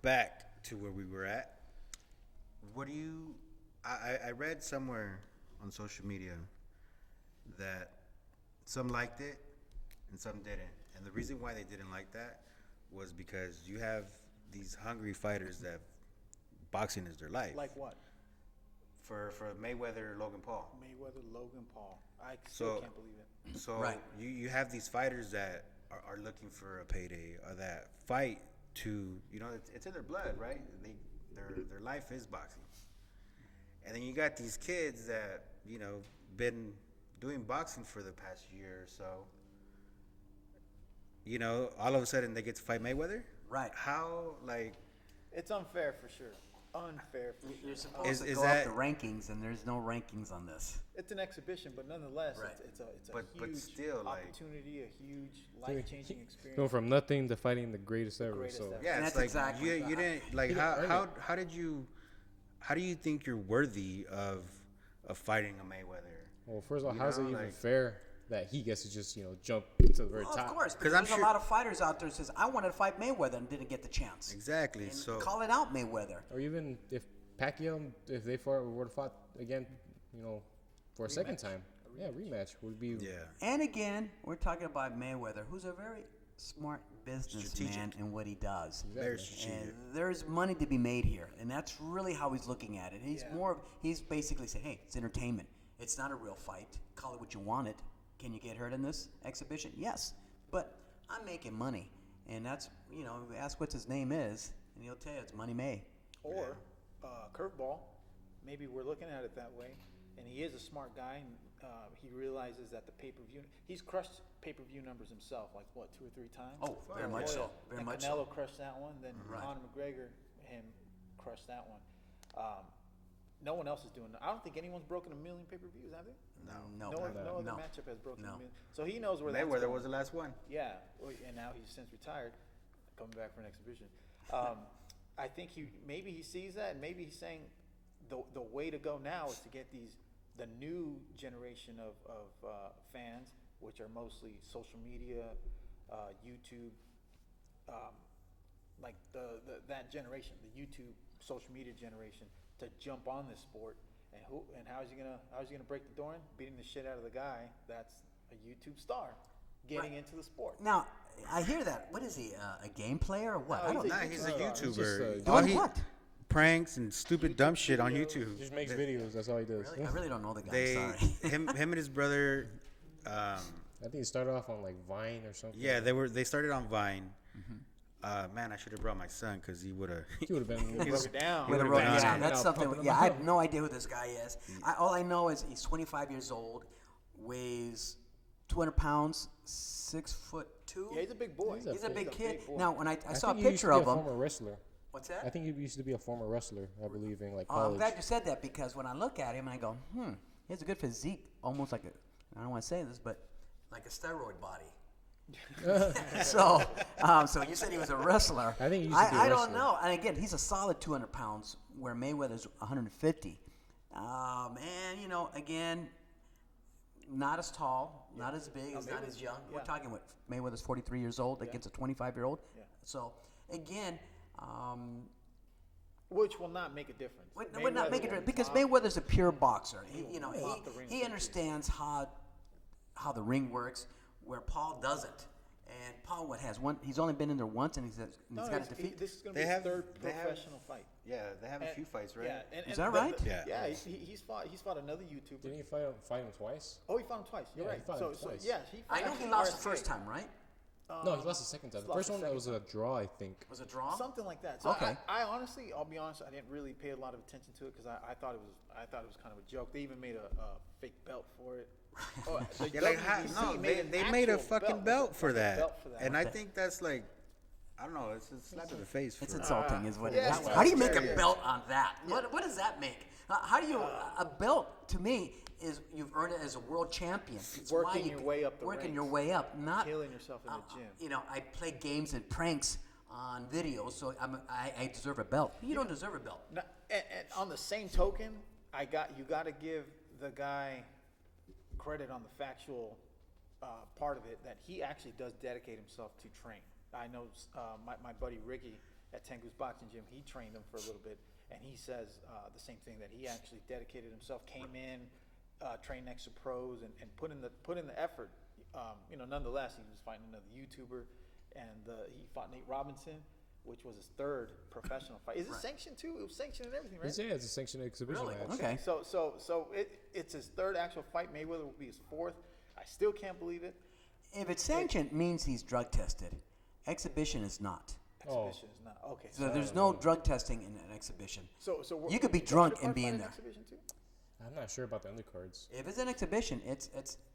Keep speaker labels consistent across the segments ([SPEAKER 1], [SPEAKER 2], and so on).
[SPEAKER 1] back to where we were at. What do you? I read somewhere on social media that some liked it and some didn't, and the reason why they didn't like that was because you have these hungry fighters that boxing is their life.
[SPEAKER 2] Like what?
[SPEAKER 1] For Mayweather, Logan Paul.
[SPEAKER 2] Mayweather, Logan Paul. I still
[SPEAKER 1] So
[SPEAKER 2] can't believe it.
[SPEAKER 1] so
[SPEAKER 3] Right.
[SPEAKER 1] you have these fighters that are looking for a payday or that fight to it's in their blood, right? Their life is boxing. And then you got these kids that, been doing boxing for the past year or so. All of a sudden they get to fight Mayweather?
[SPEAKER 3] Right.
[SPEAKER 1] How, like,
[SPEAKER 2] It's unfair for sure. Unfair for
[SPEAKER 3] You're
[SPEAKER 2] sure.
[SPEAKER 3] supposed to
[SPEAKER 1] Is
[SPEAKER 3] go
[SPEAKER 1] that-
[SPEAKER 3] off the rankings, and there's no rankings on this.
[SPEAKER 2] It's an exhibition, but nonetheless,
[SPEAKER 3] Right.
[SPEAKER 2] it's a
[SPEAKER 1] But
[SPEAKER 2] huge
[SPEAKER 1] still, like-
[SPEAKER 2] opportunity, a huge life-changing experience.
[SPEAKER 4] Going from nothing to fighting the greatest ever.
[SPEAKER 2] greatest
[SPEAKER 4] So
[SPEAKER 2] ever.
[SPEAKER 1] yeah,
[SPEAKER 3] And
[SPEAKER 1] it's
[SPEAKER 3] that's
[SPEAKER 1] like
[SPEAKER 3] exactly
[SPEAKER 1] you didn't like
[SPEAKER 4] He didn't earn
[SPEAKER 1] how do you think you're worthy of fighting a Mayweather?
[SPEAKER 4] well, first of all,
[SPEAKER 1] You
[SPEAKER 4] how's it
[SPEAKER 1] know,
[SPEAKER 4] even
[SPEAKER 1] like-
[SPEAKER 4] fair that he gets to just jump to the very
[SPEAKER 3] Well,
[SPEAKER 4] top?
[SPEAKER 3] of course,
[SPEAKER 1] 'Cause
[SPEAKER 3] because
[SPEAKER 1] I'm
[SPEAKER 3] there's
[SPEAKER 1] sure-
[SPEAKER 3] a lot of fighters out there that says, I wanted to fight Mayweather and didn't get the chance.
[SPEAKER 1] Exactly.
[SPEAKER 3] And
[SPEAKER 1] So
[SPEAKER 3] call it out, Mayweather.
[SPEAKER 4] Or even if Pacquiao, if they were to fought again, for a second time, rematch would be.
[SPEAKER 1] yeah.
[SPEAKER 3] And again, we're talking about Mayweather, who's a very smart businessman
[SPEAKER 1] Strategic.
[SPEAKER 3] in what he does.
[SPEAKER 1] Very strategic.
[SPEAKER 3] And there's money to be made here, and that's really how he's looking at it. He's basically saying, hey, it's entertainment. It's not a real fight. Call it what you want it. Can you get hurt in this exhibition? Yes. But I'm making money. And that's, ask what his name is, and he'll tell you it's money made.
[SPEAKER 2] Or curveball. Maybe we're looking at it that way. And he is a smart guy, and he realizes that the pay-per-view, he's crushed pay-per-view numbers himself, like what, 2 or 3 times?
[SPEAKER 3] Oh, very much so. Very
[SPEAKER 2] and
[SPEAKER 3] much
[SPEAKER 2] Canelo
[SPEAKER 3] so.
[SPEAKER 2] crushed that one. Then
[SPEAKER 3] Right.
[SPEAKER 2] Conor McGregor, him, crushed that one. No one else is doing it. I don't think anyone's broken 1 million pay-per-views, have they?
[SPEAKER 3] No.
[SPEAKER 2] No other
[SPEAKER 3] no.
[SPEAKER 2] matchup has broken
[SPEAKER 3] No.
[SPEAKER 2] 1 million. So he knows where that's
[SPEAKER 1] Mayweather
[SPEAKER 2] going.
[SPEAKER 1] was the last one.
[SPEAKER 2] Yeah, and now he's since retired, coming back for an exhibition. I think he sees that, and maybe he's saying the way to go now is to get the new generation of fans, which are mostly social media, YouTube, like that generation, the YouTube social media generation, to jump on this sport. And how's he gonna break the door in? Beating the shit out of the guy that's a YouTube star, getting into the sport.
[SPEAKER 3] Now, I hear that. What is he, a game player or what?
[SPEAKER 2] No,
[SPEAKER 3] I don't
[SPEAKER 2] he's
[SPEAKER 3] know.
[SPEAKER 2] a-
[SPEAKER 1] He's a
[SPEAKER 2] He's
[SPEAKER 4] just,
[SPEAKER 1] YouTuber.
[SPEAKER 3] Doing
[SPEAKER 1] he
[SPEAKER 3] what?
[SPEAKER 1] pranks and stupid dumb shit on
[SPEAKER 2] videos.
[SPEAKER 1] YouTube.
[SPEAKER 4] He just makes videos. That's all he does.
[SPEAKER 3] Really? I really don't know the guy.
[SPEAKER 1] They
[SPEAKER 3] Sorry.
[SPEAKER 1] him and his brother.
[SPEAKER 4] I think he started off on like Vine or something.
[SPEAKER 1] Yeah, they started on Vine. Man, I should have brought my son because he would have.
[SPEAKER 4] He would have been.
[SPEAKER 2] Broke it down.
[SPEAKER 3] With a
[SPEAKER 1] would've
[SPEAKER 3] rope,
[SPEAKER 1] been on
[SPEAKER 3] yeah,
[SPEAKER 1] it.
[SPEAKER 3] that's
[SPEAKER 4] Now
[SPEAKER 3] something.
[SPEAKER 4] pumping
[SPEAKER 3] Yeah,
[SPEAKER 4] him
[SPEAKER 3] I
[SPEAKER 4] up.
[SPEAKER 3] have no idea who this guy is. All I know is he's 25 years old, weighs 200 pounds, 6'2".
[SPEAKER 2] Yeah, he's a big boy.
[SPEAKER 3] He's a big kid.
[SPEAKER 2] boy.
[SPEAKER 3] Now, when I saw a
[SPEAKER 4] think he used
[SPEAKER 3] picture
[SPEAKER 4] to be
[SPEAKER 3] of
[SPEAKER 4] a
[SPEAKER 3] him,
[SPEAKER 4] former wrestler.
[SPEAKER 3] what's
[SPEAKER 4] I
[SPEAKER 3] that?
[SPEAKER 4] think he used to be a former wrestler. I believe in like
[SPEAKER 3] I'm
[SPEAKER 4] college.
[SPEAKER 3] glad you said that because when I look at him and I go, he has a good physique, almost like I don't want to say this, but like a steroid body. So you said he was a wrestler.
[SPEAKER 4] I think he used to be a
[SPEAKER 3] I don't
[SPEAKER 4] wrestler.
[SPEAKER 3] know. And again, he's a solid 200 pounds, where Mayweather's 150. And again, not as tall, not as big, not as young. We're talking what Mayweather's 43 years old against a 25-year-old.
[SPEAKER 2] Yeah.
[SPEAKER 3] So again,
[SPEAKER 2] Which will not make a difference.
[SPEAKER 3] would not make a
[SPEAKER 2] Mayweather
[SPEAKER 3] difference
[SPEAKER 2] will
[SPEAKER 3] because
[SPEAKER 2] top-
[SPEAKER 3] Mayweather's a pure boxer.
[SPEAKER 2] top the ring
[SPEAKER 3] He
[SPEAKER 2] with
[SPEAKER 3] understands how the ring works, where Paul doesn't. And Paul has one. He's only been in there once, and he's
[SPEAKER 2] No,
[SPEAKER 3] got a defeat.
[SPEAKER 2] this is going to
[SPEAKER 1] They
[SPEAKER 2] be his
[SPEAKER 1] have-
[SPEAKER 2] third
[SPEAKER 1] they have-
[SPEAKER 2] professional fight.
[SPEAKER 1] Yeah, they have a few fights, right?
[SPEAKER 2] Yeah,
[SPEAKER 3] Is that right?
[SPEAKER 1] Yeah.
[SPEAKER 2] Yeah, he's fought another YouTuber.
[SPEAKER 4] Didn't he fight him twice?
[SPEAKER 2] Oh, he fought him twice. You're
[SPEAKER 4] Yeah, he
[SPEAKER 2] right.
[SPEAKER 4] fought him
[SPEAKER 2] So
[SPEAKER 4] twice.
[SPEAKER 2] yeah, he.
[SPEAKER 3] I know
[SPEAKER 2] fought
[SPEAKER 3] he lost the
[SPEAKER 2] RSK.
[SPEAKER 3] first time, right?
[SPEAKER 4] No, he lost the second time. The
[SPEAKER 2] lost
[SPEAKER 4] first
[SPEAKER 2] the
[SPEAKER 4] one that
[SPEAKER 2] second
[SPEAKER 4] was a draw, I think.
[SPEAKER 3] Was it draw?
[SPEAKER 2] Something like that. So
[SPEAKER 3] Okay.
[SPEAKER 2] I honestly, I'll be honest, I didn't really pay a lot of attention to it because I thought it was kind of a joke. They even made a fake belt for it. Oh, the
[SPEAKER 1] Yeah, like
[SPEAKER 2] WBC
[SPEAKER 1] they made a
[SPEAKER 2] actual
[SPEAKER 1] fucking belt for
[SPEAKER 2] like a
[SPEAKER 1] that,
[SPEAKER 2] belt for that.
[SPEAKER 1] and I think that's like, I don't know, it's a slap in the face.
[SPEAKER 3] It's
[SPEAKER 1] for
[SPEAKER 3] insulting, is what it
[SPEAKER 2] yeah,
[SPEAKER 3] is.
[SPEAKER 2] it's
[SPEAKER 3] How do you make a
[SPEAKER 2] serious.
[SPEAKER 3] belt on that? What does that make? How do you a belt to me is you've earned it as a world champion. It's why
[SPEAKER 2] Working
[SPEAKER 3] you
[SPEAKER 2] your way up the
[SPEAKER 3] working
[SPEAKER 2] ranks.
[SPEAKER 3] your way up, not
[SPEAKER 2] Killing yourself in the gym.
[SPEAKER 3] I play games and pranks on videos, so I deserve a belt. You don't deserve a belt.
[SPEAKER 2] Now, and on the same token, you got to give the guy credit on the factual part of it that he actually does dedicate himself to train. I know my buddy Ricky, at Tengu's boxing gym. He trained him for a little bit, and he says the same thing, that he actually dedicated himself, came in, trained next to pros, and put in the effort. Nonetheless, he was fighting another YouTuber, and he fought Nate Robinson, which was his third professional fight. Is it sanctioned too? It was sanctioned and everything, right?
[SPEAKER 4] Yeah, it's a sanctioned exhibition
[SPEAKER 3] Really?
[SPEAKER 4] match.
[SPEAKER 3] Okay.
[SPEAKER 2] So it's his third actual fight. Mayweather will be his fourth. I still can't believe it.
[SPEAKER 3] If it's sanctioned, it means he's drug tested. Exhibition is not.
[SPEAKER 2] Exhibition is not okay.
[SPEAKER 3] So there's no drug testing in an exhibition.
[SPEAKER 2] So
[SPEAKER 3] You could be
[SPEAKER 2] the
[SPEAKER 3] drunk
[SPEAKER 2] undercard
[SPEAKER 3] and be
[SPEAKER 2] fight
[SPEAKER 3] in
[SPEAKER 2] an
[SPEAKER 3] there.
[SPEAKER 2] Exhibition too?
[SPEAKER 4] I'm not sure about the undercards.
[SPEAKER 3] If it's an exhibition, it's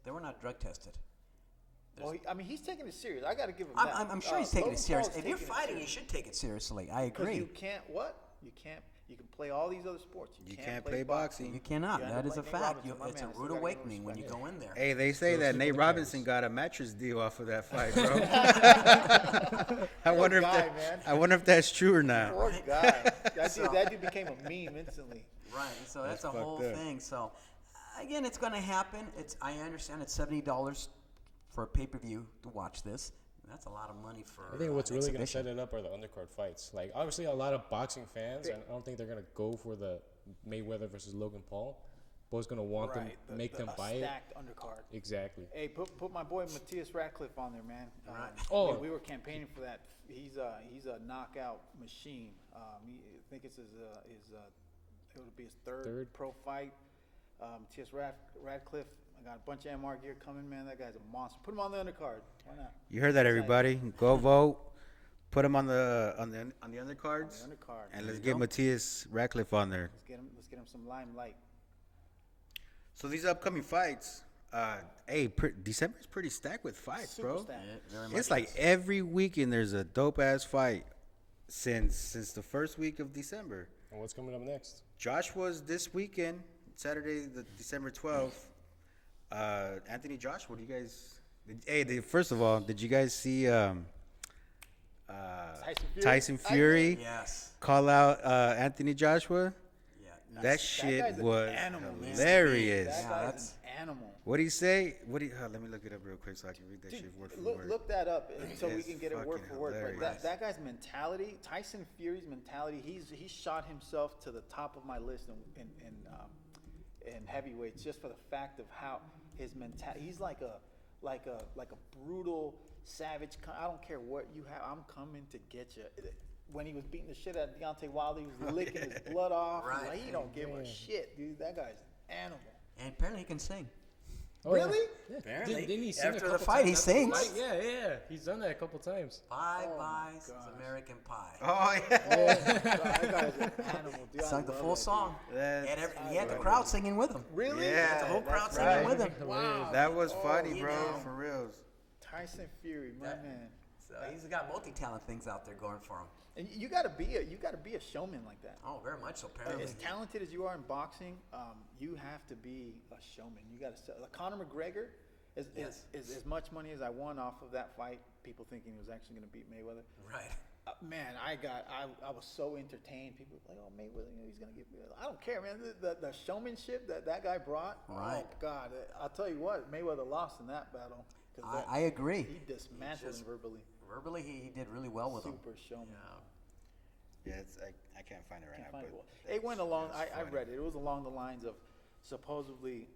[SPEAKER 3] they were not drug tested.
[SPEAKER 2] Well, he's taking it serious. I got to give him
[SPEAKER 3] I'm,
[SPEAKER 2] that.
[SPEAKER 3] I'm sure he's taking
[SPEAKER 2] Logan
[SPEAKER 3] it serious.
[SPEAKER 2] Paul's
[SPEAKER 3] If you're
[SPEAKER 2] taking it
[SPEAKER 3] fighting, you
[SPEAKER 2] serious.
[SPEAKER 3] should take it seriously. I
[SPEAKER 2] 'Cause
[SPEAKER 3] agree.
[SPEAKER 2] You can't what? You can't. You can play all these other sports.
[SPEAKER 1] You can't play boxing.
[SPEAKER 3] You cannot.
[SPEAKER 2] You end
[SPEAKER 3] That
[SPEAKER 2] up
[SPEAKER 3] is a
[SPEAKER 2] like Nate
[SPEAKER 3] fact.
[SPEAKER 2] Robinson, my
[SPEAKER 3] It's a
[SPEAKER 2] man, so
[SPEAKER 3] rude
[SPEAKER 2] gotta give him
[SPEAKER 3] awakening when you
[SPEAKER 2] respect.
[SPEAKER 3] go in there.
[SPEAKER 1] Hey, they say
[SPEAKER 4] Those
[SPEAKER 1] that
[SPEAKER 4] two
[SPEAKER 1] Nate
[SPEAKER 4] undercards.
[SPEAKER 1] Robinson got a mattress deal off of that fight, bro. I wonder
[SPEAKER 2] guy,
[SPEAKER 1] if
[SPEAKER 2] man.
[SPEAKER 1] I wonder if that's true or not.
[SPEAKER 2] Poor guy.
[SPEAKER 3] So-
[SPEAKER 2] That dude became a meme instantly.
[SPEAKER 3] Right. So that's
[SPEAKER 1] That's
[SPEAKER 3] a whole
[SPEAKER 1] fucked up.
[SPEAKER 3] thing. So again, it's going to happen. I understand it's $70 for a pay-per-view to watch this. That's a lot of money for.
[SPEAKER 4] I think what's really going to
[SPEAKER 3] exhibition.
[SPEAKER 4] set it up are the undercard fights. Like, obviously, a lot of boxing fans, and I don't think they're going to go for the Mayweather versus Logan Paul. Bo's going to want them, make them buy it.
[SPEAKER 2] Stacked undercard.
[SPEAKER 4] Exactly.
[SPEAKER 2] Hey, put my boy Matthias Radcliffe on there, man.
[SPEAKER 3] Right.
[SPEAKER 4] Oh.
[SPEAKER 2] we were campaigning for that. He's a knockout machine. I think it's it would be his third pro fight. Matthias Radcliffe. I got a bunch of MR gear coming, man. That guy's a monster. Put him on the undercard. Why not?
[SPEAKER 1] You heard that, everybody. Go vote. Put him on the undercards,
[SPEAKER 2] On the undercard.
[SPEAKER 1] and let's get Matthias Radcliffe on there.
[SPEAKER 2] Let's get him some limelight.
[SPEAKER 1] So these upcoming fights, December is pretty stacked with fights,
[SPEAKER 2] Super
[SPEAKER 1] bro.
[SPEAKER 2] stacked.
[SPEAKER 3] Yeah, very much
[SPEAKER 1] It's like every weekend there's a dope ass fight since the first week of December.
[SPEAKER 4] And what's coming up next?
[SPEAKER 1] Joshua's this weekend, Saturday, the December 12th. Anthony Joshua, first of all, did you guys see Tyson Fury
[SPEAKER 3] Yes.
[SPEAKER 1] call out Anthony Joshua?
[SPEAKER 3] Yeah.
[SPEAKER 1] That
[SPEAKER 2] That
[SPEAKER 1] shit
[SPEAKER 2] guy's an
[SPEAKER 1] was
[SPEAKER 2] animal, man.
[SPEAKER 1] hilarious.
[SPEAKER 2] That
[SPEAKER 3] Yeah,
[SPEAKER 2] guy's
[SPEAKER 3] that's-
[SPEAKER 2] an animal.
[SPEAKER 1] What did he say? Let me look it up real quick so I can read that
[SPEAKER 2] Dude,
[SPEAKER 1] shit word for
[SPEAKER 2] look,
[SPEAKER 1] word.
[SPEAKER 2] look that up so we
[SPEAKER 1] It's
[SPEAKER 2] can get it word
[SPEAKER 1] fucking
[SPEAKER 2] for word. But
[SPEAKER 1] hilarious.
[SPEAKER 2] that guy's mentality, Tyson Fury's mentality, he shot himself to the top of my list in heavyweights just for the fact of how his mentality. He's like a brutal savage. I don't care what you have. I'm coming to get you. When he was beating the shit out of Deontay Wilder, he was licking his blood off.
[SPEAKER 3] Right.
[SPEAKER 2] Like, he don't give a shit, dude. That guy's an animal.
[SPEAKER 3] And apparently he can sing.
[SPEAKER 4] Oh,
[SPEAKER 2] Really?
[SPEAKER 4] Yeah.
[SPEAKER 3] Apparently.
[SPEAKER 4] Didn't he sing
[SPEAKER 3] After
[SPEAKER 4] a
[SPEAKER 3] the
[SPEAKER 4] couple
[SPEAKER 3] fight,
[SPEAKER 4] times
[SPEAKER 3] he
[SPEAKER 4] after the
[SPEAKER 3] sings.
[SPEAKER 4] fight? Yeah. He's done that a couple times.
[SPEAKER 3] Five
[SPEAKER 2] Oh, my
[SPEAKER 3] Pies is
[SPEAKER 2] gosh.
[SPEAKER 3] American Pie.
[SPEAKER 1] Oh yeah.
[SPEAKER 2] That guy's an animal, dude. I
[SPEAKER 3] Sung the
[SPEAKER 2] love
[SPEAKER 3] full
[SPEAKER 2] that
[SPEAKER 3] song.
[SPEAKER 1] That's-
[SPEAKER 3] And he had the crowd singing with him.
[SPEAKER 2] dude. Really?
[SPEAKER 1] Yeah,
[SPEAKER 3] The whole crowd
[SPEAKER 1] that's
[SPEAKER 3] singing
[SPEAKER 1] right.
[SPEAKER 3] with him.
[SPEAKER 2] Wow.
[SPEAKER 1] That was funny,
[SPEAKER 3] you
[SPEAKER 1] bro.
[SPEAKER 3] know.
[SPEAKER 1] For reals.
[SPEAKER 2] Tyson Fury, my man.
[SPEAKER 3] So he's got multi-talent things out there going for him.
[SPEAKER 2] And you gotta be a showman like that.
[SPEAKER 3] Oh, very much so. Apparently.
[SPEAKER 2] As talented as you are in boxing, you have to be a showman. You gotta sell. Like Conor McGregor,
[SPEAKER 3] Yes.
[SPEAKER 2] as much money as I won off of that fight, people thinking he was actually gonna beat Mayweather.
[SPEAKER 3] Right.
[SPEAKER 2] Man, I was so entertained. People were like, oh, Mayweather, he's gonna get. I don't care, man. The showmanship that guy brought.
[SPEAKER 3] Right.
[SPEAKER 2] Oh God, I'll tell you what, Mayweather lost in that battle. 'Cause
[SPEAKER 3] I agree.
[SPEAKER 2] He dismantled him verbally.
[SPEAKER 3] Verbally, he did really well with him.
[SPEAKER 2] Super showman.
[SPEAKER 1] Yeah, I can't find it right
[SPEAKER 2] Can't
[SPEAKER 1] now.
[SPEAKER 2] find
[SPEAKER 1] But
[SPEAKER 2] it. It went along.
[SPEAKER 1] that's
[SPEAKER 2] I
[SPEAKER 1] funny.
[SPEAKER 2] read it. It was along the lines of supposedly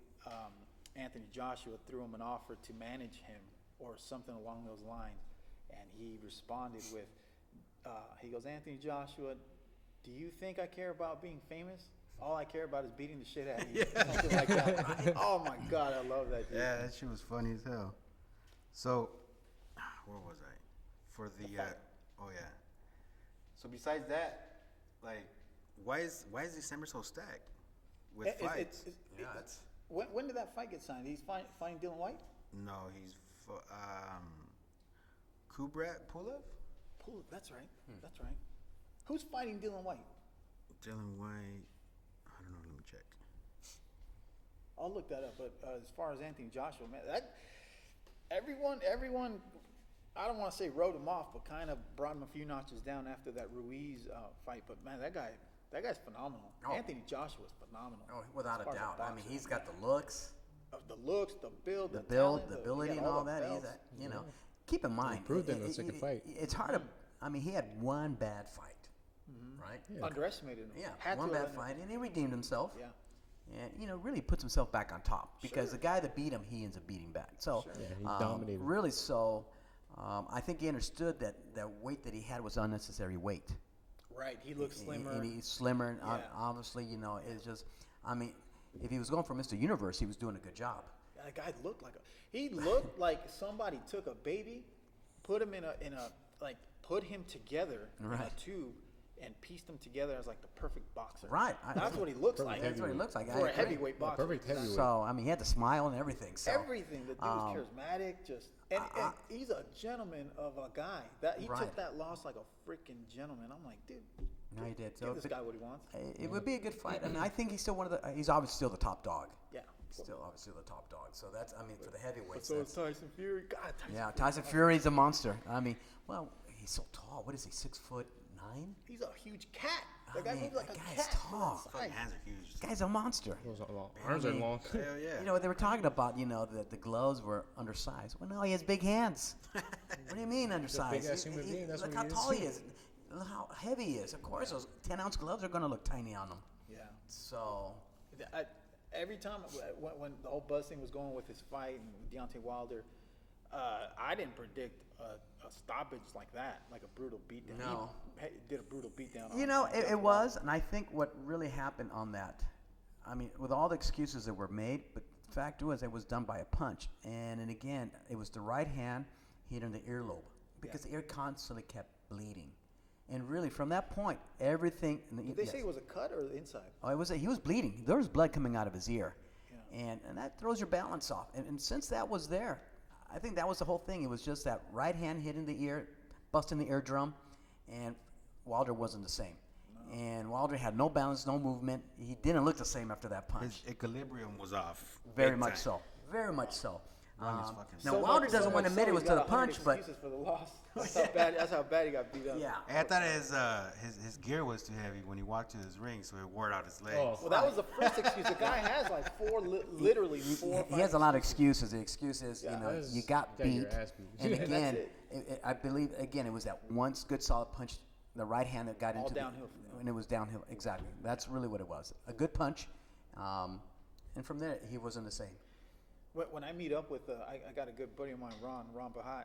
[SPEAKER 2] Anthony Joshua threw him an offer to manage him or something along those lines, and he responded with, he goes, Anthony Joshua, do you think I care about being famous? All I care about is beating the shit out of you. Something like that. Oh my God, I love that. Dude.
[SPEAKER 1] Yeah, that shit was funny as hell. So, where was I? For the oh yeah. So besides that, like, why is December so stacked with fights?
[SPEAKER 3] Yeah, it's
[SPEAKER 2] When did that fight get signed? He's fighting Dylan White?
[SPEAKER 1] No, he's Kubrat Pulev.
[SPEAKER 2] That's right. That's right. Who's fighting Dylan White?
[SPEAKER 1] Dylan White. I don't know. Let me check.
[SPEAKER 2] I'll look that up. But as far as Anthony Joshua, man, everyone, I don't want to say wrote him off, but kind of brought him a few notches down after that Ruiz fight. But man, that guy's phenomenal.
[SPEAKER 3] Oh.
[SPEAKER 2] Anthony Joshua's phenomenal.
[SPEAKER 3] oh, without
[SPEAKER 2] As
[SPEAKER 3] a
[SPEAKER 2] far as
[SPEAKER 3] doubt. I mean,
[SPEAKER 2] boxer.
[SPEAKER 3] he's got the looks,
[SPEAKER 2] The looks, the build,
[SPEAKER 3] the
[SPEAKER 2] the
[SPEAKER 3] build,
[SPEAKER 2] talent,
[SPEAKER 3] the
[SPEAKER 2] he
[SPEAKER 3] ability,
[SPEAKER 2] got
[SPEAKER 3] and all
[SPEAKER 2] the
[SPEAKER 3] that.
[SPEAKER 2] belts.
[SPEAKER 3] Keep in mind,
[SPEAKER 4] proved it in the second fight.
[SPEAKER 3] It's hard to I mean, he had one bad fight, right?
[SPEAKER 2] Underestimated him.
[SPEAKER 3] Yeah,
[SPEAKER 2] Had
[SPEAKER 3] one
[SPEAKER 2] to
[SPEAKER 3] bad
[SPEAKER 2] have
[SPEAKER 3] fight, and he redeemed himself.
[SPEAKER 2] Yeah.
[SPEAKER 3] And really puts himself back on top because the guy that beat him, he ends up beating back. So,
[SPEAKER 4] Yeah, he dominated.
[SPEAKER 3] really, so I think he understood that weight that he had was unnecessary weight.
[SPEAKER 2] Right. He looks slimmer.
[SPEAKER 3] And he's slimmer, and
[SPEAKER 2] Yeah.
[SPEAKER 3] obviously, it's just, I mean, if he was going for Mr. Universe, he was doing a good job.
[SPEAKER 2] That guy looked like somebody took a baby, put him in a put him together in a
[SPEAKER 3] Right.
[SPEAKER 2] tube and pieced him together as like the perfect boxer.
[SPEAKER 3] Right.
[SPEAKER 2] That's what he looks like.
[SPEAKER 3] That's what he looks like. I
[SPEAKER 2] For a
[SPEAKER 3] agree.
[SPEAKER 2] heavyweight boxer.
[SPEAKER 4] Perfect heavyweight.
[SPEAKER 3] So, I mean, he had the smile and everything. So.
[SPEAKER 2] Everything. The dude was charismatic. And he's a gentleman of a guy. That he
[SPEAKER 3] Right.
[SPEAKER 2] took that loss like a freaking gentleman. I'm like, dude,
[SPEAKER 3] No, he did. So
[SPEAKER 2] give this guy what he wants.
[SPEAKER 3] it would be a good fight. I mean, I think he's still he's obviously still the top dog.
[SPEAKER 2] Yeah.
[SPEAKER 3] Still obviously the top dog. So that's, I mean, for the heavyweights.
[SPEAKER 2] So
[SPEAKER 3] that's-
[SPEAKER 2] is Tyson Fury. God,
[SPEAKER 3] Yeah, Tyson Fury's a monster. I mean, well, he's so tall. What is he, 6'9"?
[SPEAKER 2] He's a huge cat. That guy
[SPEAKER 3] mean,
[SPEAKER 2] moves like
[SPEAKER 3] that
[SPEAKER 2] a
[SPEAKER 3] guy's
[SPEAKER 2] cat. for
[SPEAKER 3] tall.
[SPEAKER 2] that
[SPEAKER 1] Fucking
[SPEAKER 2] size.
[SPEAKER 1] hands are huge.
[SPEAKER 3] This guy's a monster.
[SPEAKER 4] Those are long. Arms are long.
[SPEAKER 1] Hell yeah.
[SPEAKER 3] You know, they were talking about, that the gloves were undersized. Well, no, he has big hands. What do you mean undersized?
[SPEAKER 4] big-ass human being, that's
[SPEAKER 3] look
[SPEAKER 4] what
[SPEAKER 3] how
[SPEAKER 4] he
[SPEAKER 3] tall
[SPEAKER 4] is.
[SPEAKER 3] he is. Look how heavy he is. Of course, those 10-ounce gloves are going to look tiny on him.
[SPEAKER 2] Yeah.
[SPEAKER 3] So,
[SPEAKER 2] Every time when the whole buzz thing was going with his fight and Deontay Wilder, I didn't predict a stoppage like that, like a brutal beatdown.
[SPEAKER 3] No.
[SPEAKER 2] He did a brutal beatdown.
[SPEAKER 3] it was, and I think what really happened on that, I mean, with all the excuses that were made, but the fact was it was done by a punch. And again, it was the right hand hit in the earlobe because the ear constantly kept bleeding. And really, from that point, everything.
[SPEAKER 2] Did they say it was a cut or the inside?
[SPEAKER 3] Oh, he was bleeding. There was blood coming out of his ear, and that throws your balance off. And since that was there, I think that was the whole thing. It was just that right hand hitting the ear, busting the eardrum, and Wilder wasn't the same. No. And Wilder had no balance, no movement. He didn't look the same after that punch.
[SPEAKER 1] His equilibrium was off.
[SPEAKER 3] Very
[SPEAKER 1] big
[SPEAKER 3] much
[SPEAKER 1] time.
[SPEAKER 3] so. Very much so.
[SPEAKER 1] Run his fucking
[SPEAKER 3] Now
[SPEAKER 1] self.
[SPEAKER 3] Wilder doesn't want to admit it was to the punch, but
[SPEAKER 2] excuses for the loss. That's how bad he got beat up.
[SPEAKER 3] yeah.
[SPEAKER 1] Hey, I thought his gear was too heavy when he walked to his ring, so it wore out his legs.
[SPEAKER 4] Oh.
[SPEAKER 2] Well, that was the first excuse. The guy has like literally four.
[SPEAKER 3] He has a lot of excuses. The excuse is,
[SPEAKER 4] That's-
[SPEAKER 3] you got
[SPEAKER 4] you got your
[SPEAKER 3] beat.
[SPEAKER 4] ass beat.
[SPEAKER 3] And
[SPEAKER 2] That's
[SPEAKER 3] again,
[SPEAKER 2] it.
[SPEAKER 3] I believe, again, it was that one good solid punch, the right hand that got
[SPEAKER 2] All
[SPEAKER 3] into
[SPEAKER 2] downhill from there.
[SPEAKER 3] and it was downhill. Exactly. That's really what it was. A good punch. And from there, he wasn't the same.
[SPEAKER 2] When I meet up with, I got a good buddy of mine, Ron Bahat.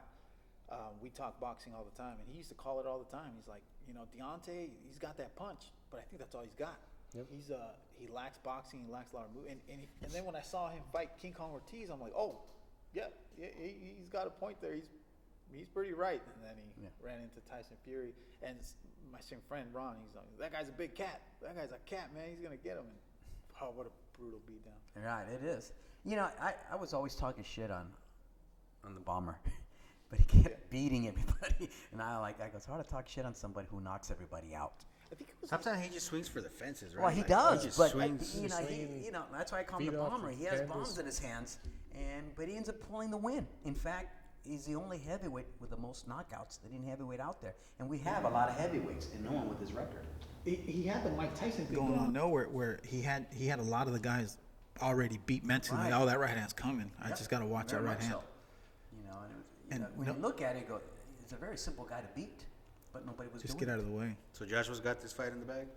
[SPEAKER 2] We talk boxing all the time, and he used to call it all the time. He's like, Deontay, he's got that punch, but I think that's all he's got.
[SPEAKER 4] Yep.
[SPEAKER 2] He lacks boxing, he lacks a lot of movement. And then when I saw him fight King Kong Ortiz, I'm like, oh, yeah, he's got a point there. He's pretty right. And then he ran into Tyson Fury, and my same friend Ron, he's like, that guy's a big cat. That guy's a cat, man. He's gonna get him. And oh, what a brutal beatdown.
[SPEAKER 3] Right, it is. I was always talking shit on the Bomber, but he kept beating everybody. And I go, it's hard to talk shit on somebody who knocks everybody out.
[SPEAKER 2] I think it was
[SPEAKER 1] Sometimes he just swings for the fences, right?
[SPEAKER 3] Well, he
[SPEAKER 1] Like,
[SPEAKER 3] does,
[SPEAKER 1] just
[SPEAKER 3] but
[SPEAKER 1] swings.
[SPEAKER 3] that's why I call him
[SPEAKER 4] Feet
[SPEAKER 3] the
[SPEAKER 4] off
[SPEAKER 3] Bomber.
[SPEAKER 4] the
[SPEAKER 3] He has
[SPEAKER 4] canvas.
[SPEAKER 3] bombs in his hands, but he ends up pulling the win. In fact, he's the only heavyweight with the most knockouts that any heavyweight out there, and we have a lot of heavyweights, and no one with his record.
[SPEAKER 2] he had the Mike Tyson thing going on nowhere where he had a lot of the guys already beat mentally.
[SPEAKER 3] Right.
[SPEAKER 2] Like, oh, that right hand's coming. I just got to watch
[SPEAKER 3] Very
[SPEAKER 2] that right
[SPEAKER 3] much
[SPEAKER 2] hand.
[SPEAKER 3] so.
[SPEAKER 2] And
[SPEAKER 3] when you look at it, you go, it's a very simple guy to beat, but nobody was
[SPEAKER 2] Just
[SPEAKER 3] doing
[SPEAKER 2] get out
[SPEAKER 3] it.
[SPEAKER 2] of the way.
[SPEAKER 1] So Joshua's got this fight in the bag?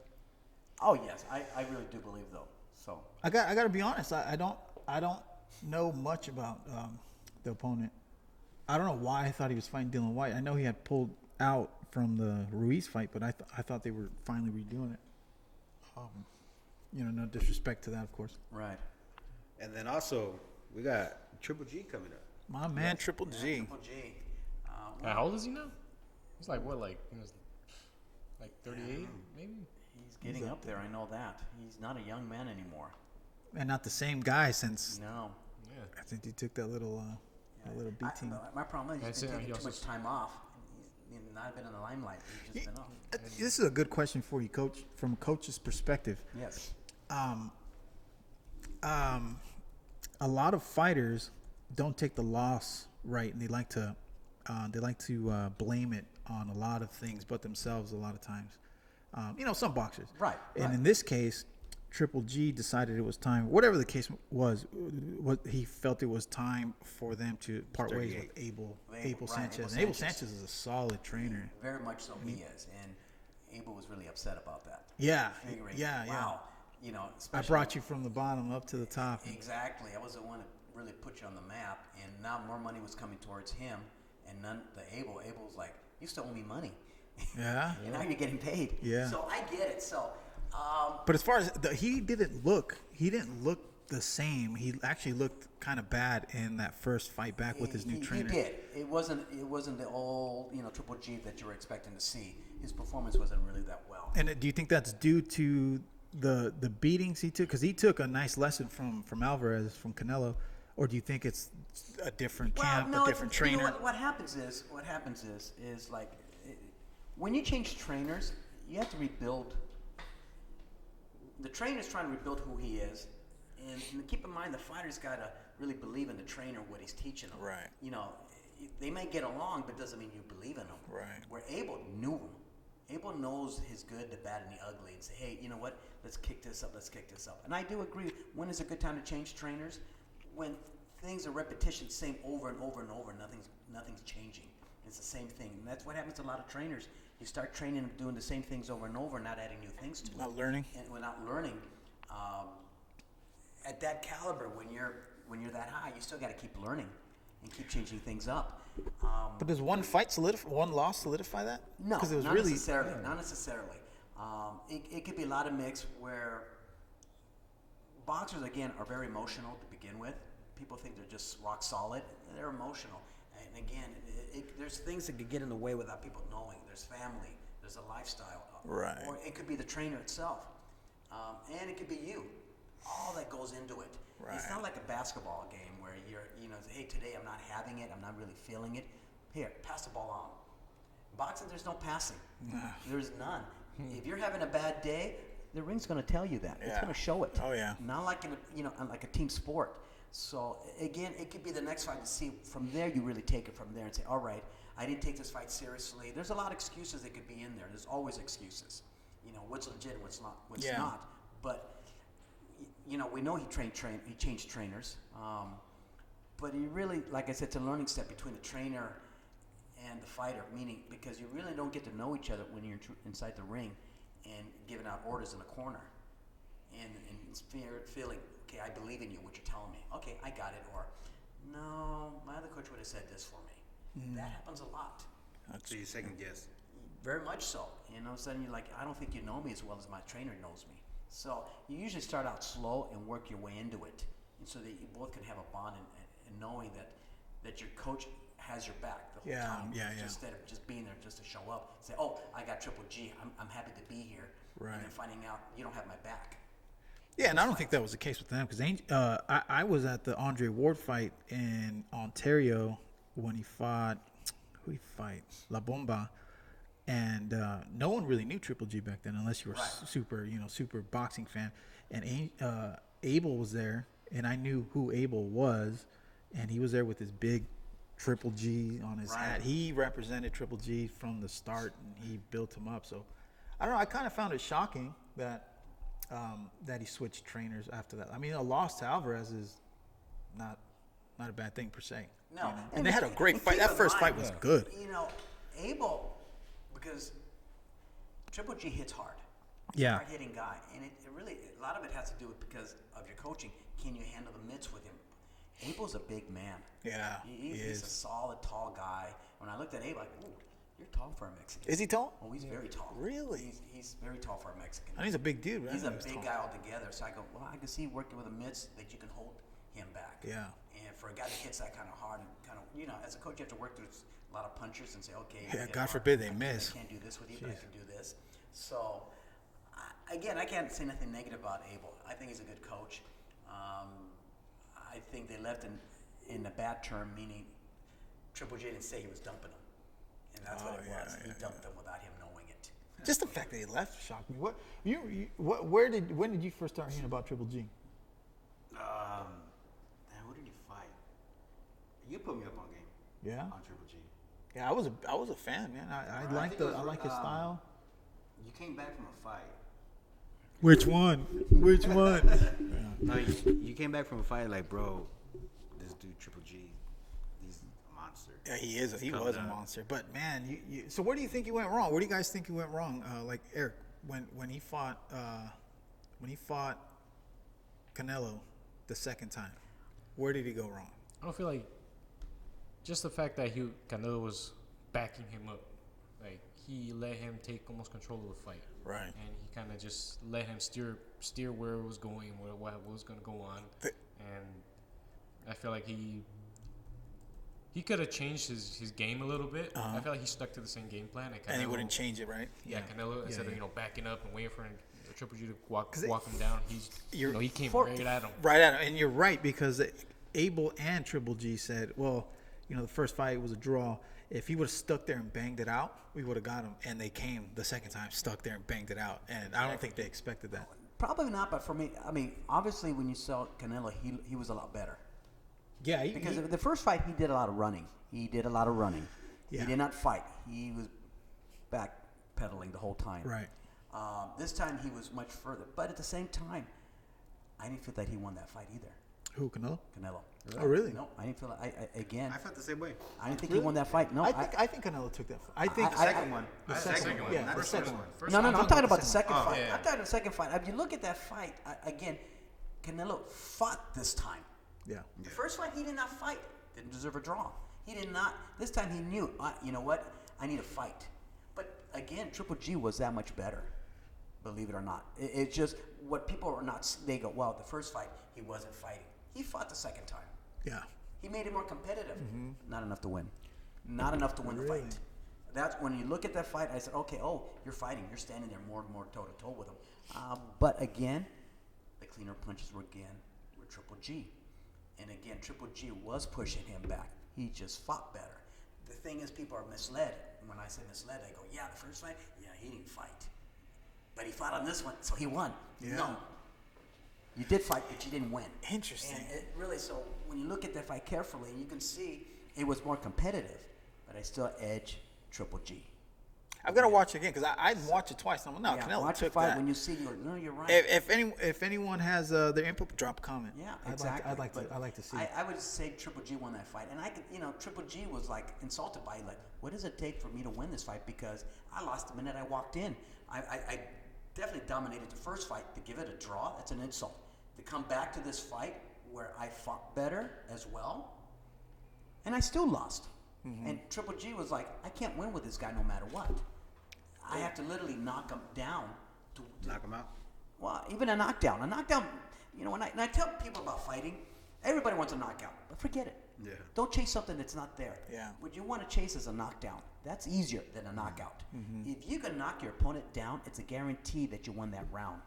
[SPEAKER 3] Oh yes, I really do believe though. So
[SPEAKER 2] I got to be honest. I don't know much about the opponent. I don't know why I thought he was fighting Dylan White. I know he had pulled out from the Ruiz fight, but I thought they were finally redoing it. No disrespect to that, of course.
[SPEAKER 3] right.
[SPEAKER 1] And then also, we got Triple G coming up.
[SPEAKER 2] My man, Triple G.
[SPEAKER 3] Triple G.
[SPEAKER 4] How old is he now? He's like what, like 38, maybe.
[SPEAKER 3] He's getting up there. I know that. He's not a young man anymore.
[SPEAKER 2] And not the same guy since
[SPEAKER 3] No.
[SPEAKER 4] Yeah.
[SPEAKER 2] I think he took that little beating.
[SPEAKER 3] My problem is
[SPEAKER 4] That's
[SPEAKER 3] he's been
[SPEAKER 4] it, he
[SPEAKER 3] taking too
[SPEAKER 4] also-
[SPEAKER 3] much time off. He's not been in the limelight. He's just been off.
[SPEAKER 2] This is a good question for you, Coach. From a coach's perspective,
[SPEAKER 3] Yes.
[SPEAKER 2] a lot of fighters don't take the loss right, and they like to blame it on a lot of things, but themselves a lot of times. Some boxers.
[SPEAKER 3] Right,
[SPEAKER 2] And
[SPEAKER 3] right.
[SPEAKER 2] in this case,
[SPEAKER 5] Triple G decided it was time, whatever the case was, what he felt it was time for them to part ways with Abel
[SPEAKER 3] Right,
[SPEAKER 5] Sanchez.
[SPEAKER 3] Abel
[SPEAKER 5] And Abel
[SPEAKER 3] Sanchez.
[SPEAKER 5] Sanchez is a solid trainer.
[SPEAKER 3] Very much so, he is. And Abel was really upset about that.
[SPEAKER 5] Yeah,
[SPEAKER 3] Figuring,
[SPEAKER 5] yeah.
[SPEAKER 3] wow, you know,
[SPEAKER 5] I
[SPEAKER 3] especially,
[SPEAKER 5] brought you from the bottom up to the top.
[SPEAKER 3] exactly. I was the one that really put you on the map, and now more money was coming towards him, and none the Abel. Abel's like, you still owe me money.
[SPEAKER 5] Yeah.
[SPEAKER 3] And now you're getting paid.
[SPEAKER 5] Yeah.
[SPEAKER 3] So I get it. So,
[SPEAKER 5] But as far as he didn't look the same. He actually looked kind of bad in that first fight back with his new trainer.
[SPEAKER 3] He did. It wasn't the old, Triple G that you were expecting to see. His performance wasn't really that well.
[SPEAKER 5] And do you think that's due to the beatings he took? Because he took a nice lesson from Alvarez, from Canelo. Or do you think it's a different camp, a different trainer?
[SPEAKER 3] What happens is like when you change trainers, you have to rebuild. The trainer's trying to rebuild who he is, and keep in mind the fighter's got to really believe in the trainer, what he's teaching them.
[SPEAKER 5] Right.
[SPEAKER 3] They may get along, but doesn't mean you believe in them.
[SPEAKER 5] Right.
[SPEAKER 3] Where Abel knew him. Abel knows his good, the bad, and the ugly, and say, hey, you know what? Let's kick this up. And I do agree. When is a good time to change trainers? When things are repetition, same over and over and over, nothing's changing. It's the same thing, and that's what happens to a lot of trainers. You start training them doing the same things over and over, not adding new things to it.
[SPEAKER 5] Not learning.
[SPEAKER 3] And without learning, at that caliber, when you're that high, you still got to keep learning and keep changing things up.
[SPEAKER 5] But does one loss solidify that?
[SPEAKER 3] No,
[SPEAKER 5] because it was
[SPEAKER 3] not
[SPEAKER 5] really
[SPEAKER 3] necessarily. Not necessarily. It could be a lot of mix where boxers, again, are very emotional to begin with. People think they're just rock solid. They're emotional. And again, there's things that could get in the way without people knowing. There's family. There's a lifestyle.
[SPEAKER 5] Right.
[SPEAKER 3] Or it could be the trainer itself. And it could be you. All that goes into it.
[SPEAKER 5] Right.
[SPEAKER 3] It's not like a basketball game where hey, today I'm not having it. I'm not really feeling it. Here, pass the ball on. Boxing, there's no passing. There's none. If you're having a bad day, the ring's going to tell you that. It's
[SPEAKER 5] Yeah.
[SPEAKER 3] going to show it.
[SPEAKER 5] Oh, yeah.
[SPEAKER 3] Not like like a team sport. So again, it could be the next fight to see from there. You really take it from there and say, all right, I didn't take this fight seriously. There's a lot of excuses that could be in there. There's always excuses. What's legit and what's not.
[SPEAKER 5] Yeah.
[SPEAKER 3] Not. But we know he changed trainers. But he really, like I said, it's a learning step between the trainer and the fighter, meaning because you really don't get to know each other when you're inside the ring and giving out orders in the corner and feeling, okay, I believe in you, what you're telling me. Okay, I got it. Or, no, my other coach would have said this for me. That happens a lot.
[SPEAKER 1] So you second guess.
[SPEAKER 3] Very much so. All of a sudden you're like, I don't think you know me as well as my trainer knows me. So you usually start out slow and work your way into it, and so that you both can have a bond and knowing that your coach has your back the whole time.
[SPEAKER 5] Yeah.
[SPEAKER 3] Instead of just being there just to show up, say, oh, I got Triple G. I'm happy to be here.
[SPEAKER 5] Right.
[SPEAKER 3] And then finding out you don't have my back.
[SPEAKER 5] Yeah, and I don't think that was the case with them because I was at the Andre Ward fight in Ontario when he fought. Who did he fight? La Bomba. And no one really knew Triple G back then unless you were super boxing fan. And Abel was there, and I knew who Abel was, and he was there with his big Triple G on his hat. He represented Triple G from the start, and he built him up. So I don't know. I kind of found it shocking that he switched trainers after that. I mean, a loss to Alvarez is not a bad thing per se.
[SPEAKER 3] No.
[SPEAKER 5] And they had a great fight. That first fight was good.
[SPEAKER 3] Abel, because Triple G hits hard. He's
[SPEAKER 5] Yeah.
[SPEAKER 3] a hard-hitting guy, and it really a lot of it has to do with because of your coaching. Can you handle the mitts with him? Abel's a big man.
[SPEAKER 5] Yeah,
[SPEAKER 3] He's a solid, tall guy. When I looked at Abel, like, ooh, you're tall for a Mexican.
[SPEAKER 5] Is he tall?
[SPEAKER 3] Oh, he's very tall.
[SPEAKER 5] Really?
[SPEAKER 3] He's very tall for a Mexican.
[SPEAKER 5] And he's a big dude, right?
[SPEAKER 3] He's a big guy altogether. So I go, well, I can see working with a mitts that you can hold him back.
[SPEAKER 5] Yeah.
[SPEAKER 3] And for a guy that hits that kind of hard and kind of, as a coach, you have to work through a lot of punches and say, okay.
[SPEAKER 5] Yeah,
[SPEAKER 3] hit
[SPEAKER 5] God
[SPEAKER 3] hard.
[SPEAKER 5] forbid they
[SPEAKER 3] I
[SPEAKER 5] miss.
[SPEAKER 3] can't do this with you, but I can do this. So, again, I can't say nothing negative about Abel. I think he's a good coach. I think they left in a bad term, meaning Triple J didn't say he was dumping him. And that's what it was. He dumped him without him knowing it.
[SPEAKER 5] Just the fact that he left shocked me. When did you first start hearing about Triple G?
[SPEAKER 1] Who did he fight? You put me up on game.
[SPEAKER 5] Yeah.
[SPEAKER 1] On Triple G.
[SPEAKER 5] Yeah, I was a fan, man. I
[SPEAKER 1] think it was,
[SPEAKER 5] like his style.
[SPEAKER 1] You came back from a fight,
[SPEAKER 5] Which one? Which one?
[SPEAKER 1] No, you came back from a fight like, bro, this dude Triple G, he's a monster.
[SPEAKER 5] Yeah, he is. He
[SPEAKER 1] coming
[SPEAKER 5] was a
[SPEAKER 1] up.
[SPEAKER 5] monster. But man, so where do you think he went wrong? Where do you guys think he went wrong? Like Eric, when he fought Canelo the second time, where did he go wrong?
[SPEAKER 4] I don't feel like just the fact that Canelo was backing him up, like he let him take almost control of the fight,
[SPEAKER 5] Right.
[SPEAKER 4] and he kind of just let him steer where it was going, what was going to go on, and I feel like he could have changed his game a little bit. I feel like he stuck to the same game plan,
[SPEAKER 5] And he wouldn't change it, right?
[SPEAKER 4] Yeah, Canelo instead
[SPEAKER 5] yeah.
[SPEAKER 4] of backing up and waiting for Triple G to walk him down, he came right at him.
[SPEAKER 5] Right at him. And you're right, because Abel and Triple G said, well, the first fight was a draw. If he would have stuck there and banged it out, we would have got him. And they came the second time, stuck there and banged it out. And I don't think they expected that.
[SPEAKER 3] Probably not, but for me, I mean, obviously when you saw Canelo, he was a lot better.
[SPEAKER 5] Yeah,
[SPEAKER 3] Because the first fight, he did a lot of running.
[SPEAKER 5] Yeah.
[SPEAKER 3] He did not fight. He was backpedaling the whole time.
[SPEAKER 5] Right.
[SPEAKER 3] This time, he was much further. But at the same time, I didn't feel that he won that fight either.
[SPEAKER 5] Who, Canelo?
[SPEAKER 3] Canelo.
[SPEAKER 5] Oh, really?
[SPEAKER 3] No, I didn't feel that.
[SPEAKER 1] I felt the same way.
[SPEAKER 3] I didn't think he won that fight. No,
[SPEAKER 5] I think Canelo took that fight. I think
[SPEAKER 1] The second one.
[SPEAKER 5] the second one. Yeah,
[SPEAKER 1] not
[SPEAKER 5] the
[SPEAKER 1] the
[SPEAKER 5] second
[SPEAKER 1] first
[SPEAKER 5] one.
[SPEAKER 1] one.
[SPEAKER 4] First
[SPEAKER 3] No,
[SPEAKER 4] one,
[SPEAKER 3] I'm talking about the second
[SPEAKER 1] Oh,
[SPEAKER 3] fight.
[SPEAKER 4] yeah.
[SPEAKER 3] I'm talking about the second fight. If you look at that fight, again, Canelo fought this time.
[SPEAKER 5] Yeah.
[SPEAKER 3] The first fight, he did not fight. Didn't deserve a draw. He did not. This time he knew, you know what? I need a fight. But again, Triple G was that much better. Believe it or not. It's just what people are not, they go, well, the first fight, he wasn't fighting. He fought the second time.
[SPEAKER 5] Yeah.
[SPEAKER 3] He made it more competitive. Not enough to win. Not enough to win the
[SPEAKER 5] Really?
[SPEAKER 3] fight. That's when you look at that fight, I said, okay, you're fighting. You're standing there more and more toe to toe with him. But again, the cleaner punches were Triple G. And again, Triple G was pushing him back. He just fought better. The thing is, people are misled. When I say misled, they go, yeah, the first fight, yeah, he didn't fight. But he fought on this one, so he won.
[SPEAKER 5] Yeah.
[SPEAKER 3] No. You did fight, but you didn't win.
[SPEAKER 5] Interesting.
[SPEAKER 3] And it really, so when you look at that fight carefully, you can see it was more competitive, but I still edge Triple G.
[SPEAKER 5] I've got to watch it again, because I'd watch it twice. I'm like, no,
[SPEAKER 3] Yeah,
[SPEAKER 5] Canelo
[SPEAKER 3] watch the
[SPEAKER 5] took
[SPEAKER 3] fight
[SPEAKER 5] that.
[SPEAKER 3] when you see, you're right.
[SPEAKER 5] If anyone has their input, drop a comment.
[SPEAKER 3] Yeah,
[SPEAKER 5] I'd
[SPEAKER 3] exactly.
[SPEAKER 5] I'd like to see.
[SPEAKER 3] I would say Triple G won that fight, and I could, Triple G was like insulted by it, like, what does it take for me to win this fight? Because I lost the minute I walked in. I definitely dominated the first fight. To give it a draw, that's an insult. To come back to this fight where I fought better as well, and I still lost. And Triple G was like, I can't win with this guy no matter what. I have to literally knock him down to
[SPEAKER 1] Knock him out.
[SPEAKER 3] well, even a knockdown. When I tell people about fighting, everybody wants a knockout, but forget it.
[SPEAKER 1] Yeah.
[SPEAKER 3] Don't chase something that's not there.
[SPEAKER 5] Yeah.
[SPEAKER 3] What you want to chase is a knockdown. That's easier than a knockout. If you can knock your opponent down, it's a guarantee that you won that round.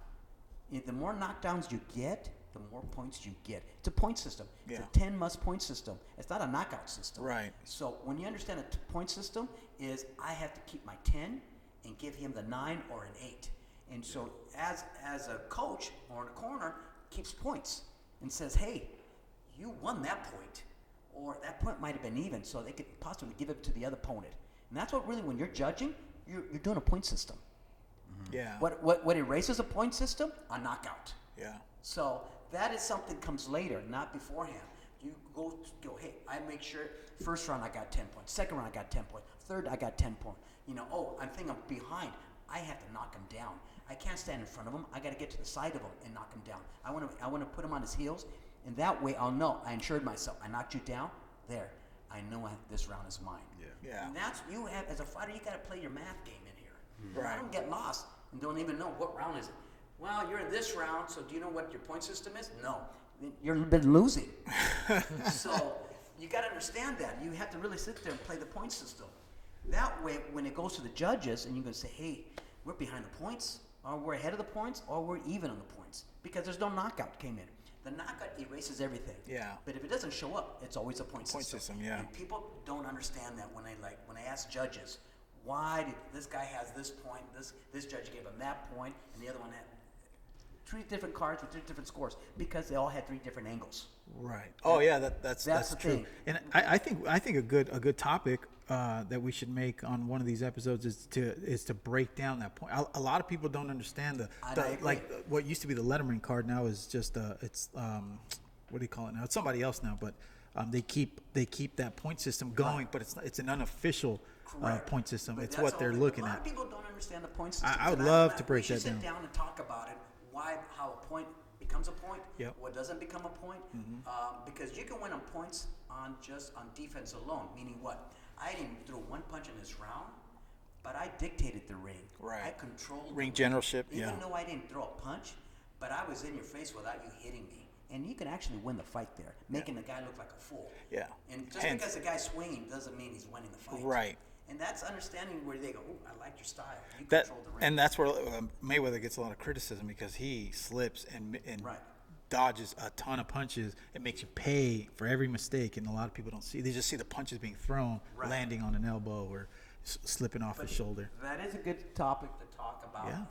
[SPEAKER 3] The more knockdowns you get, the more points you get. It's a point system.
[SPEAKER 5] Yeah.
[SPEAKER 3] It's a 10-must point system. It's not a knockout system.
[SPEAKER 5] Right.
[SPEAKER 3] So when you understand a point system is I have to keep my 10 and give him the 9 or an 8. And so as a coach or in a corner keeps points and says, hey, you won that point. Or that point might have been even, so they could possibly give it to the other opponent. And that's what really, when you're judging, you're doing a point system.
[SPEAKER 5] Yeah.
[SPEAKER 3] What erases a point system? A knockout.
[SPEAKER 5] Yeah.
[SPEAKER 3] So that is something comes later, not beforehand. You go, hey, I make sure first round I got 10 points, second round I got 10 points, third I got 10 points. I'm thinking I'm behind. I have to knock him down. I can't stand in front of him. I got to get to the side of him and knock him down. I want to put him on his heels, and that way I'll know. I insured myself. I knocked you down. There. I know this round is mine.
[SPEAKER 5] Yeah.
[SPEAKER 3] And that's you have as a fighter. You got to play your math game in here.
[SPEAKER 5] Right.
[SPEAKER 3] Don't get lost and don't even know what round is it. Well, you're in this round, so do you know what your point system is? No. You've been losing. So you got to understand that. You have to really sit there and play the point system. That way, when it goes to the judges, and you can say, hey, we're behind the points, or we're ahead of the points, or we're even on the points, because there's no knockout came in. The knockout erases everything.
[SPEAKER 5] Yeah.
[SPEAKER 3] But if it doesn't show up, it's always a point system.
[SPEAKER 5] Point system, yeah.
[SPEAKER 3] And people don't understand that when I ask judges, why did this guy has this point, this judge gave him that point, and the other one had. three different cards with three different scores because they all had three different angles.
[SPEAKER 5] Right. Oh yeah, that's
[SPEAKER 3] the
[SPEAKER 5] true.
[SPEAKER 3] thing.
[SPEAKER 5] And I think a good topic that we should make on one of these episodes is to break down that point. A lot of people don't understand like what used to be the Letterman card now is just it's what do you call it now? It's somebody else now, but they keep that point system going, but it's an unofficial point system.
[SPEAKER 3] But
[SPEAKER 5] it's
[SPEAKER 3] that's
[SPEAKER 5] what they're
[SPEAKER 3] all-
[SPEAKER 5] looking
[SPEAKER 3] A lot
[SPEAKER 5] at.
[SPEAKER 3] of people don't understand the point system.
[SPEAKER 5] I would
[SPEAKER 3] and
[SPEAKER 5] love
[SPEAKER 3] I-
[SPEAKER 5] to break
[SPEAKER 3] we should
[SPEAKER 5] that
[SPEAKER 3] sit
[SPEAKER 5] down.
[SPEAKER 3] down and talk about it. How a point becomes a point.
[SPEAKER 5] Yep.
[SPEAKER 3] What doesn't become a point. Because you can win on points on defense alone. Meaning what? I didn't throw one punch in this round, but I dictated the ring.
[SPEAKER 5] Right.
[SPEAKER 3] I controlled
[SPEAKER 5] Ring
[SPEAKER 3] the
[SPEAKER 5] generalship,
[SPEAKER 3] Even
[SPEAKER 5] yeah.
[SPEAKER 3] though I didn't throw a punch, but I was in your face without you hitting me. And you can actually win the fight there, making the guy look like a fool.
[SPEAKER 5] Yeah.
[SPEAKER 3] And just
[SPEAKER 5] Hence-
[SPEAKER 3] because the guy's swinging doesn't mean he's winning the fight.
[SPEAKER 5] Right.
[SPEAKER 3] And that's understanding where they go, oh, I like your style. You
[SPEAKER 5] That
[SPEAKER 3] control the ring.
[SPEAKER 5] and that's where Mayweather gets a lot of criticism because he slips and
[SPEAKER 3] Right.
[SPEAKER 5] dodges a ton of punches. It makes you pay for every mistake, and a lot of people don't see. They just see the punches being thrown,
[SPEAKER 3] Right.
[SPEAKER 5] landing on an elbow or slipping off his shoulder.
[SPEAKER 3] That is a good topic to talk about,
[SPEAKER 5] Yeah.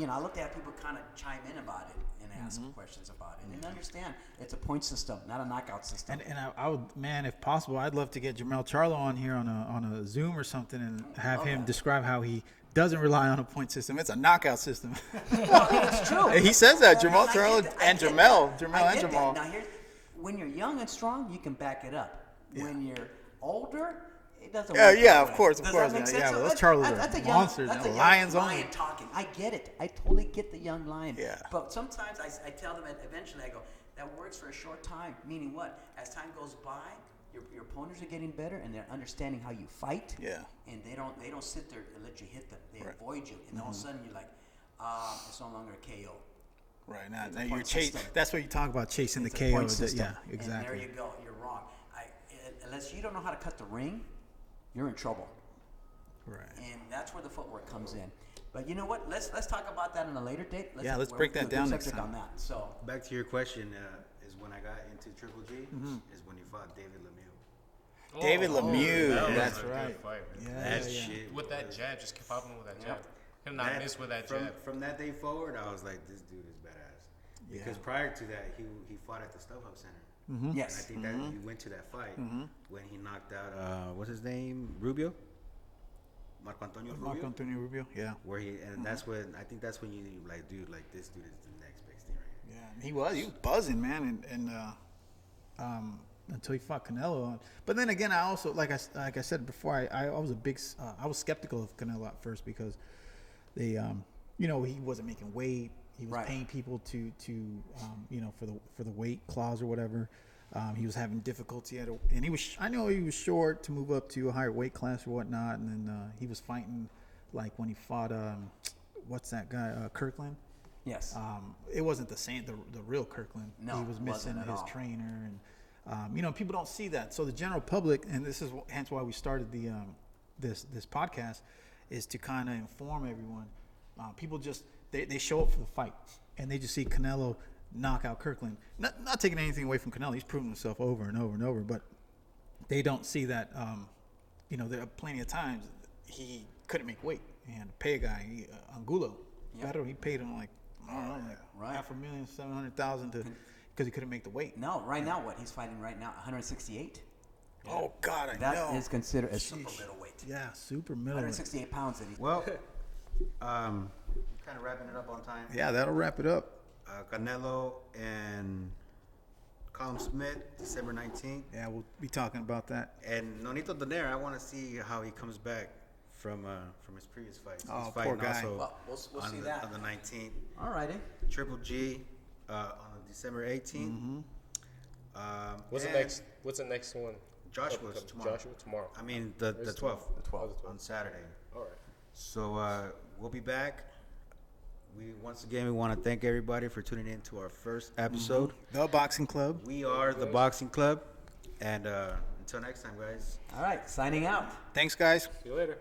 [SPEAKER 3] and I look at people kind of chime in about it and ask questions about it and understand it's a point system, not a knockout system.
[SPEAKER 5] And I would, man, if possible, I'd love to get Jamel Charlo on here on a Zoom or something and have him describe how he doesn't rely on a point system. It's a knockout system.
[SPEAKER 3] It's true.
[SPEAKER 5] He says that, Jamal
[SPEAKER 3] And I
[SPEAKER 5] Charlo
[SPEAKER 3] get that. I
[SPEAKER 5] and
[SPEAKER 3] get
[SPEAKER 5] Jamel,
[SPEAKER 3] that.
[SPEAKER 5] Jamel
[SPEAKER 3] I
[SPEAKER 5] and
[SPEAKER 3] get that.
[SPEAKER 5] Jamal.
[SPEAKER 3] Now when you're young and strong, you can back it up. When you're older, it doesn't
[SPEAKER 5] Yeah,
[SPEAKER 3] work
[SPEAKER 5] yeah,
[SPEAKER 3] that
[SPEAKER 5] of
[SPEAKER 3] way.
[SPEAKER 5] course,
[SPEAKER 3] Does
[SPEAKER 5] of
[SPEAKER 3] that
[SPEAKER 5] course,
[SPEAKER 3] make
[SPEAKER 5] yeah,
[SPEAKER 3] sense?
[SPEAKER 5] yeah,
[SPEAKER 3] So
[SPEAKER 5] well, those
[SPEAKER 3] that's-
[SPEAKER 5] Charlos are
[SPEAKER 3] that's a young-
[SPEAKER 5] monsters,
[SPEAKER 3] that's
[SPEAKER 5] you
[SPEAKER 3] a
[SPEAKER 5] know,
[SPEAKER 3] young
[SPEAKER 5] lions only.
[SPEAKER 3] lion talking. I get it. I totally get the young lion.
[SPEAKER 5] Yeah.
[SPEAKER 3] But sometimes I tell them eventually I go, that works for a short time. Meaning what? As time goes by, your opponents are getting better and they're understanding how you fight.
[SPEAKER 5] Yeah.
[SPEAKER 3] And they don't sit there and let you hit them. They
[SPEAKER 5] Right.
[SPEAKER 3] avoid you, and all of a sudden you're like, it's no longer a KO.
[SPEAKER 5] Right now,
[SPEAKER 3] It's a
[SPEAKER 5] now
[SPEAKER 3] point
[SPEAKER 5] you're chasing.
[SPEAKER 3] system.
[SPEAKER 5] That's what you talk about, chasing
[SPEAKER 3] It's
[SPEAKER 5] the
[SPEAKER 3] a
[SPEAKER 5] KO.
[SPEAKER 3] point system.
[SPEAKER 5] Yeah,
[SPEAKER 3] And
[SPEAKER 5] exactly.
[SPEAKER 3] there you go. You're wrong. Unless you don't know how to cut the ring, you're in trouble.
[SPEAKER 5] Right.
[SPEAKER 3] And that's where the footwork comes in. But you know what? Let's talk about that on a later date.
[SPEAKER 5] Yeah, let's
[SPEAKER 3] where
[SPEAKER 5] break
[SPEAKER 3] we
[SPEAKER 5] that
[SPEAKER 3] do a
[SPEAKER 5] down
[SPEAKER 3] good
[SPEAKER 5] next
[SPEAKER 3] subject
[SPEAKER 5] time.
[SPEAKER 3] on that. So
[SPEAKER 1] Back to your question, is when I got into Triple G, is when he fought David Lemieux.
[SPEAKER 5] David Lemieux,
[SPEAKER 4] that was
[SPEAKER 5] that's
[SPEAKER 4] a good
[SPEAKER 5] right.
[SPEAKER 4] fight, man.
[SPEAKER 5] Yeah,
[SPEAKER 1] That
[SPEAKER 5] yeah.
[SPEAKER 1] shit.
[SPEAKER 4] With that
[SPEAKER 1] was-
[SPEAKER 4] jab, just keep popping with that jab. Him not
[SPEAKER 1] that-
[SPEAKER 4] miss with that
[SPEAKER 1] from,
[SPEAKER 4] jab.
[SPEAKER 1] From that day forward, I was like, this dude is badass. Because prior to that, he fought at the StubHub Center. And I
[SPEAKER 3] yes,
[SPEAKER 1] think that he went to that fight when he knocked out what's his name, Rubio, Marco Antonio Rubio,
[SPEAKER 5] Marco Antonio Rubio. Yeah.
[SPEAKER 1] where he and that's when I think that's when you like, dude, like this dude is the next big thing right here.
[SPEAKER 5] Yeah, he was buzzing, man, and until he fought Canelo. But then again, I also like I said before, I was I was skeptical of Canelo at first because they he wasn't making weight. He was
[SPEAKER 3] Right.
[SPEAKER 5] paying people to for the weight clause or whatever. He was having difficulty and I know he was short to move up to a higher weight class or whatnot. And then he was fighting like when he fought what's that guy Kirkland.
[SPEAKER 3] yes.
[SPEAKER 5] It wasn't the same, the real Kirkland.
[SPEAKER 3] No,
[SPEAKER 5] He was
[SPEAKER 3] it
[SPEAKER 5] missing
[SPEAKER 3] wasn't at
[SPEAKER 5] his
[SPEAKER 3] all.
[SPEAKER 5] trainer, and people don't see that. So the general public, and this is hence why we started the this podcast, is to kind of inform everyone. People just they show up for the fight, and they just see Canelo knock out Kirkland. Not taking anything away from Canelo, he's proven himself over and over and over, but they don't see that. There are plenty of times he couldn't make weight. He had to pay a guy, Angulo.
[SPEAKER 3] Yep.
[SPEAKER 5] Better, he paid him like I don't know, like
[SPEAKER 3] Right.
[SPEAKER 5] $500,000, $700,000 because he couldn't make the weight.
[SPEAKER 3] No, right now what he's fighting right now, 168.
[SPEAKER 5] Oh God, I
[SPEAKER 3] That
[SPEAKER 5] know.
[SPEAKER 3] is considered a super
[SPEAKER 5] Sheesh.
[SPEAKER 3] middleweight.
[SPEAKER 5] Yeah, super middleweight.
[SPEAKER 3] 168 pounds that he.
[SPEAKER 1] Well, kind of wrapping it up on time.
[SPEAKER 5] Yeah, that'll wrap it up.
[SPEAKER 1] Canelo and Colin Smith, December 19th.
[SPEAKER 5] Yeah, we'll be talking about that.
[SPEAKER 1] And Nonito Donaire, I want to see how he comes back from his previous fights.
[SPEAKER 5] Oh,
[SPEAKER 1] He's
[SPEAKER 5] poor
[SPEAKER 1] fighting
[SPEAKER 5] guy.
[SPEAKER 1] also
[SPEAKER 3] Well, we'll
[SPEAKER 1] on
[SPEAKER 3] see
[SPEAKER 1] the,
[SPEAKER 3] that.
[SPEAKER 1] on the 19th.
[SPEAKER 3] All righty.
[SPEAKER 1] Triple G on December 18th.
[SPEAKER 4] What's the
[SPEAKER 1] and
[SPEAKER 4] next? What's the next one?
[SPEAKER 1] Joshua's tomorrow.
[SPEAKER 4] Joshua tomorrow.
[SPEAKER 1] I mean the 12th.
[SPEAKER 3] The 12th.
[SPEAKER 1] On Saturday.
[SPEAKER 4] All right.
[SPEAKER 1] So we'll be back. We want to thank everybody for tuning in to our first episode.
[SPEAKER 5] The Boxing Club.
[SPEAKER 1] We are the Boxing Club, and until next time, guys.
[SPEAKER 3] All right, signing out.
[SPEAKER 5] Thanks, guys.
[SPEAKER 4] See you later.